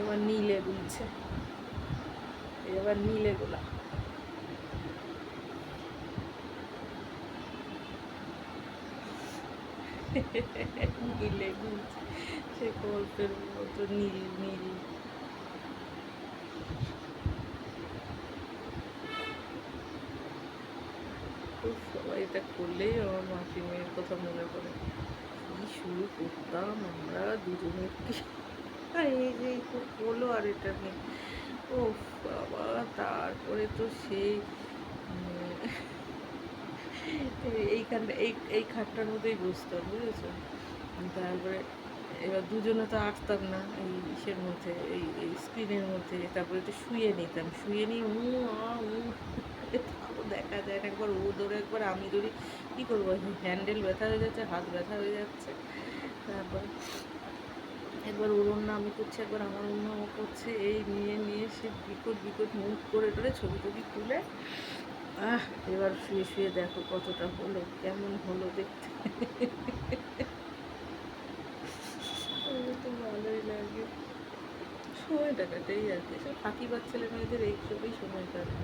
আবার নীলে গুলছে, এই আবার নীলে গোলা। নীলে গুলছে, সে গল্পের মতো নীল নীল। খুব সবাই এটা করলেই আমার মাসি মেয়ের কথা মনে পড়ে। কি শুরু করতাম আমরা দুজনের, কি এই যে তো হলো আর এটা নেই। ও বাবা, তারপরে তো সেই এইখানটা এই খাটটার মধ্যেই বসতাম, বুঝেছো? তারপরে এবার দুজনে তো আটতাম না এই ইসের মধ্যে, এই স্ক্রিনের মধ্যে। তারপরে একটু শুয়ে নিতাম, শুয়ে নিয়ে তাও দেখা যায় না, একবার ও ধরে একবার আমি ধরি। কী করবো, হ্যান্ডেল ব্যথা হয়ে যাচ্ছে, হাত ব্যথা হয়ে যাচ্ছে। তারপর একবার ওর ওড়না আমি করছি, একবার আমার ওড়না ও করছে, এই নিয়ে নিয়ে সে বিকট বিকট মুখ করে টোরে ছবি টবি তুলে এবার শুয়ে শুয়ে দেখো কতটা হলো, কেমন হলো দেখতে। তো ভালোই লাগে, সময়টা কাটেই আর কি। সব ফাঁকিবাজ ছেলে মেয়েদের এইসবই সময় কাটে।